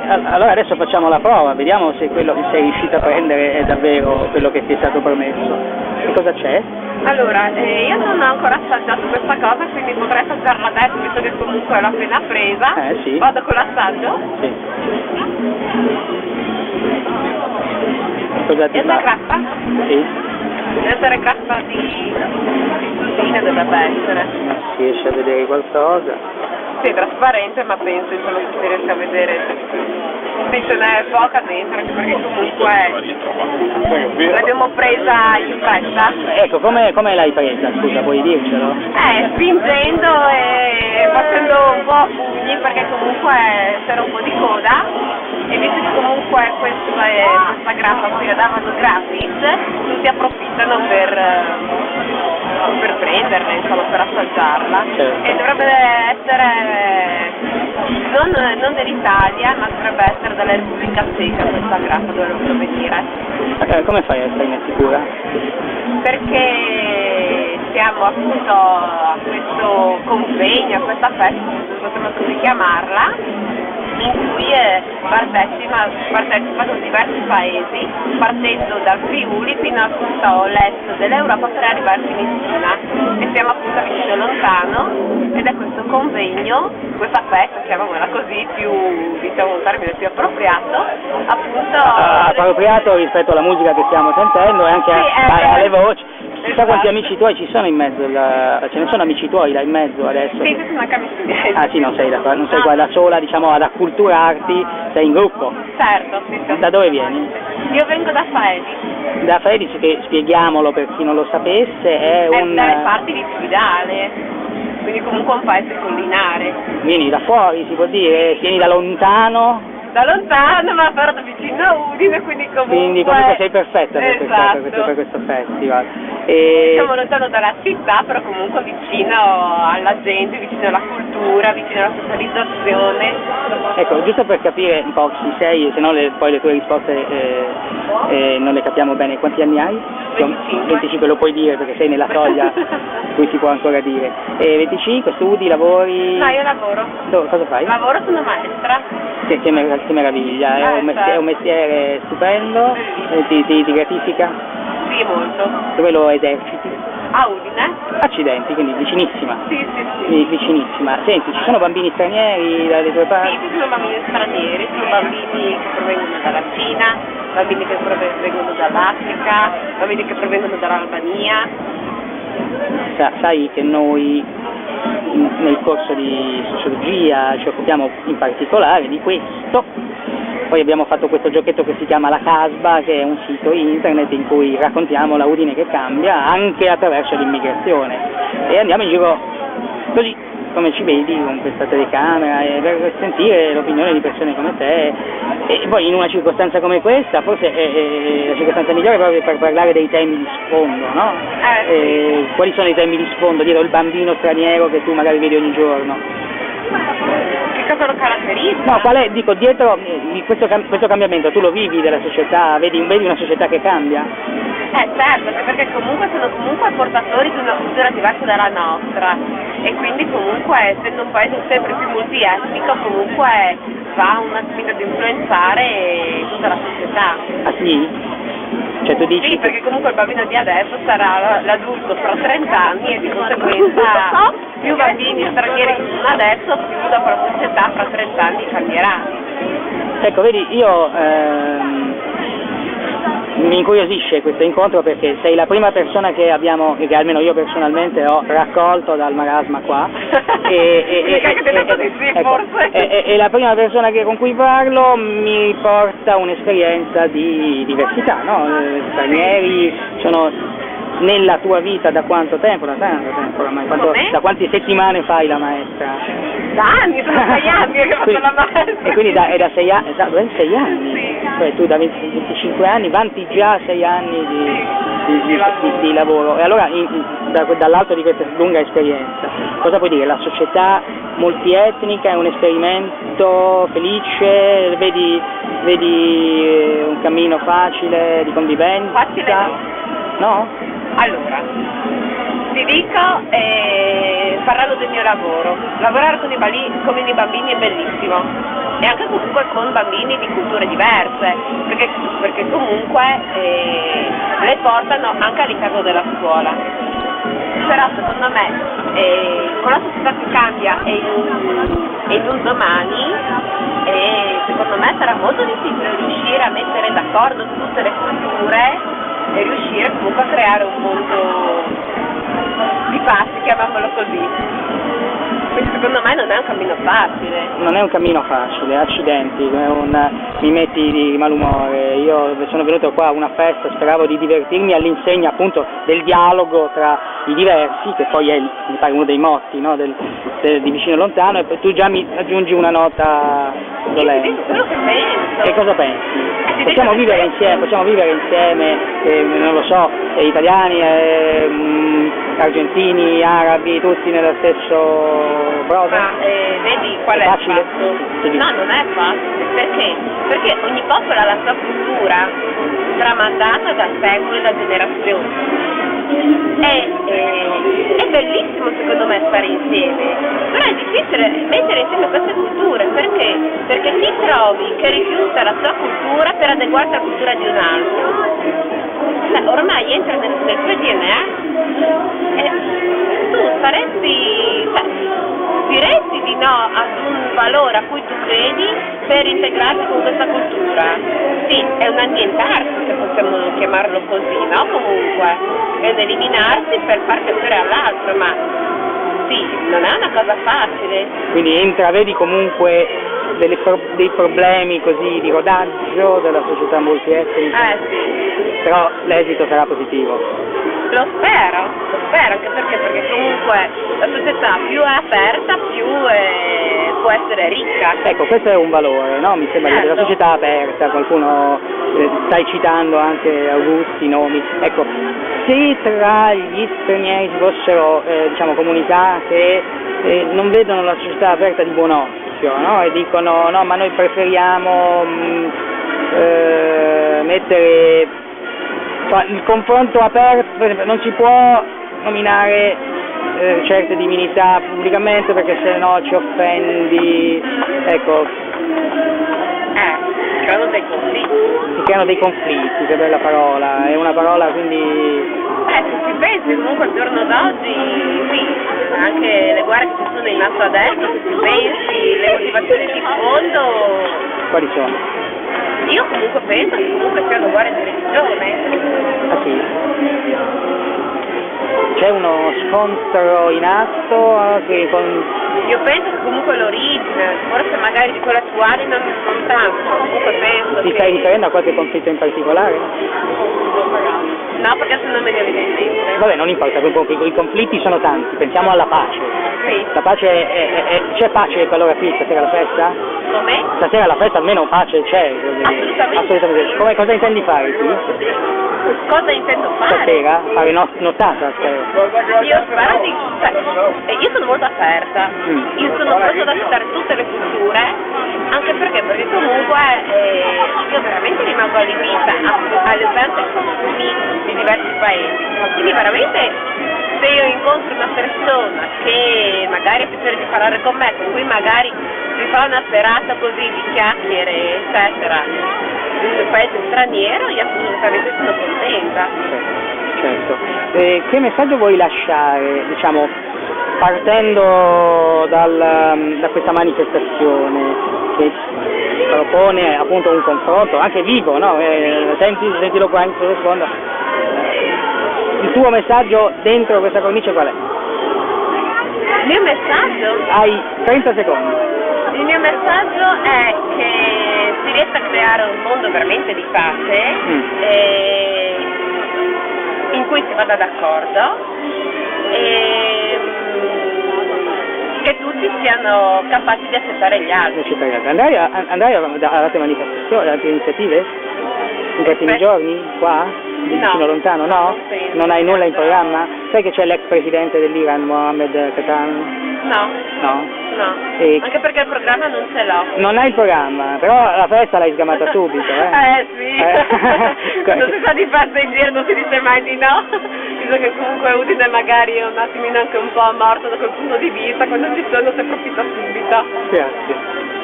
allora adesso facciamo la prova, vediamo se quello che sei riuscita a prendere è davvero quello che ti è stato promesso. Che cosa c'è? Allora, io non ho ancora assaggiato questa cosa, quindi potrei assaggiarla adesso, visto che comunque l'ho appena presa. Sì. Vado con l'assaggio? Sì. Cosa ti È fa? grappa? Sì. Deve essere grappa di fine, dovrebbe essere. Non si riesce a vedere qualcosa. Sì, è trasparente, ma penso insomma che si riesca a vedere se ce n'è poca dentro, anche perché comunque l'abbiamo presa in fretta. Ecco, come l'hai presa? Scusa, puoi dircelo? Spingendo e facendo un po' pugni, perché comunque c'era un po' di coda, e visto che comunque questa grappa qui la davano gratis, tutti approfittano per prenderla, insomma, per assaggiarla. Certo. E dovrebbe essere non dell'Italia, ma dovrebbe essere della Repubblica Ceca questa grappa, dovrebbe provenire. Come fai a esserne sicura? Perché siamo appunto a questo convegno, a questa festa, non potremmo così chiamarla, in cui partecipano diversi paesi, partendo dal Friuli fino a tutto l'est dell'Europa per arrivare fino in Cina. E siamo appunto vicino lontano, ed è questo convegno, questa festa, chiamiamola così, più, diciamo, un termine più appropriato, appunto... appropriato rispetto alla musica che stiamo sentendo e anche alle voci. Chissà quanti amici tuoi ci sono in mezzo, ce ne sono amici tuoi là in mezzo adesso? Sì, sono anche amici miei. Ah sì, non sei qua da sola, diciamo, ad acculturarti, sei in gruppo? Certo, sì. Da dove vieni? Io vengo da Faedi. Da Faedi, che spieghiamolo per chi non lo sapesse, è dalle parti di Fidale, quindi comunque un paese collinare. Vieni da fuori, si può dire? Vieni da lontano? Da lontano, ma però da vicino a Udine, quindi comunque sei perfetta per questo festival. Siamo lontano dalla città, però comunque vicino alla gente, vicino alla cultura, vicino alla socializzazione. Ecco, giusto per capire un po' chi sei, se no poi le tue risposte non le capiamo bene. Quanti anni hai? 25, lo puoi dire perché sei nella soglia cui si può ancora dire. 25, studi, lavori? No, io lavoro. Cosa fai? Lavoro, sono maestra. Che meraviglia, è un mestiere stupendo, ti gratifica? Sì, molto. Dove lo eserciti? A Udine. Accidenti, quindi vicinissima. Sì. Vicinissima. Senti, ci sono bambini stranieri dalle tue parti? Sì, ci sono bambini stranieri, sono bambini che provengono dalla Cina, bambini che provengono dall'Africa, bambini che provengono dall'Albania. Sai che noi nel corso di sociologia ci occupiamo in particolare di questo. Poi abbiamo fatto questo giochetto che si chiama La Casba, che è un sito internet in cui raccontiamo la Udine che cambia anche attraverso l'immigrazione, e andiamo in giro così come ci vedi con questa telecamera per sentire l'opinione di persone come te, e poi in una circostanza come questa forse è la circostanza migliore proprio per parlare dei temi di sfondo, no? Quali sono i temi di sfondo dietro il bambino straniero che tu magari vedi ogni giorno? Che cosa lo caratterizza? No, qual è, dico, dietro questo cambiamento, tu lo vivi della società, vedi una società che cambia? Certo, perché comunque sono portatori di una cultura diversa dalla nostra, e quindi comunque essendo un paese sempre più multietnico comunque va un attimino ad influenzare tutta la società. Ah sì? Cioè tu dici... Sì, perché comunque il bambino di adesso sarà l'adulto fra 30 anni, e di conseguenza più bambini stranieri ci sono adesso, più dopo la società fra 30 anni cambierà. Ecco, vedi, mi incuriosisce questo incontro perché sei la prima persona che almeno io personalmente ho raccolto dal marasma qua e la prima persona con cui parlo mi porta un'esperienza di diversità, no? Stranieri sono nella tua vita da quanto tempo? Da tanto tempo ormai. Da quante settimane fai la maestra? Da anni, sono 6 anni che faccio la maestra. E quindi è da 6 anni? Da 6 anni? Sì. Cioè tu da 25 anni vanti già 6 anni di lavoro. E allora dall'alto di questa lunga esperienza, cosa puoi dire? La società multietnica è un esperimento felice? Vedi un cammino facile di convivenza? Facile no. No? Allora, ti dico, parlando del mio lavoro, lavorare con i bambini è bellissimo, e anche comunque con bambini di culture diverse, perché comunque le portano anche all'interno della scuola. Però secondo me con la società che cambia e in un domani, secondo me sarà molto difficile riuscire a mettere d'accordo tutte le culture e riuscire comunque a creare un mondo di pace, chiamiamolo così. Quindi secondo me non è un cammino facile. Non è un cammino facile, accidenti, mi metti di malumore. Io sono venuto qua a una festa, speravo di divertirmi all'insegna appunto del dialogo tra i diversi, che poi è mi pare uno dei motti, no, di Vicino Lontano, e poi tu già mi aggiungi una nota dolente. Quello che penso. Che cosa pensi? Possiamo vivere insieme, non lo so, italiani, argentini, arabi, tutti nello stesso brodo? Ma vedi qual è facile? il fatto? No, non è facile, perché? Perché ogni popolo ha la sua cultura tramandata da secoli, da generazioni. È bellissimo secondo me stare insieme, però è difficile mettere insieme queste culture, perché? Perché ti trovi che rifiuta la sua cultura per adeguarsi alla cultura di un altro. Ormai entra nel tuo DNA e tu diresti di no ad un valore a cui tu credi per integrarti con questa cultura. Sì, è un annientarsi, se possiamo chiamarlo così, no? Comunque, è un eliminarsi per far piacere all'altro, ma sì, non è una cosa facile. Quindi intravedi comunque dei problemi così di rodaggio della società multietnica? Sì. Però l'esito sarà positivo. Lo spero, anche perché comunque la società più è aperta, più può essere ricca. Ecco, questo è un valore, no? Mi sembra che la società aperta, qualcuno stai citando anche Augusti, nomi. Ecco, se tra gli stranieri si fossero diciamo comunità che non vedono la società aperta di buon occhio, no? E dicono no, ma noi preferiamo mettere il confronto aperto, per esempio, non si può nominare certe divinità pubblicamente perché se no ci offendi, ecco. Creano dei conflitti. Si creano dei conflitti, che bella parola, è una parola quindi. Se si pensi comunque al giorno d'oggi, sì, anche le guerre che ci sono in alto a destra, se si pensi, le motivazioni di fondo. Quali sono? Io comunque penso che comunque siano guerre di religione. Ah sì? C'è uno scontro in atto che Io penso che comunque l'origine, forse magari di quelle attuali non tanto, comunque penso Ti stai riferendo a qualche conflitto in particolare? No, perché se non me ne evidentemente. Vabbè, non importa, i conflitti sono tanti, pensiamo alla pace. Sì. La pace c'è pace allora qui stasera alla festa? Come? Stasera alla festa almeno pace c'è. Assolutamente. Cosa intendi fare qui? Cosa intendo fare? Stasera? Fare nottata? Io spero io sono molto aperta, io sono pronta ad accettare tutte le culture, anche perché comunque io veramente rimango allibita alle usanze e costumi di diversi paesi, quindi veramente se io incontro una persona che magari ha piacere di parlare con me, con cui magari si fa una serata così di chiacchiere eccetera in un paese straniero, io assolutamente sono contenta. Certo. Che messaggio vuoi lasciare, diciamo, partendo da questa manifestazione che propone appunto un confronto anche vivo, no? Sentilo qua in sottofondo. Il tuo messaggio dentro questa cornice qual è? Il mio messaggio? Hai 30 secondi. Il mio messaggio è che si riesca a creare un mondo veramente di pace in cui si vada d'accordo e che tutti siano capaci di accettare gli altri. Andrai ad altre manifestazioni, ad altre iniziative? In questi giorni? Qua? Vicino Lontano? No? Non hai nulla in programma? Sai che c'è l'ex presidente dell'Iran, Mohammed Khatami? No. No? No, E- anche perché il programma non ce l'ho. Non hai il programma, però la festa l'hai sgamata subito, Sì, Eh. non si sa di farsi in giro, non si dice mai di no. Visto che comunque è utile magari un attimino anche un po' morto da quel punto di vista, quando ci sono si approfitta subito. Grazie.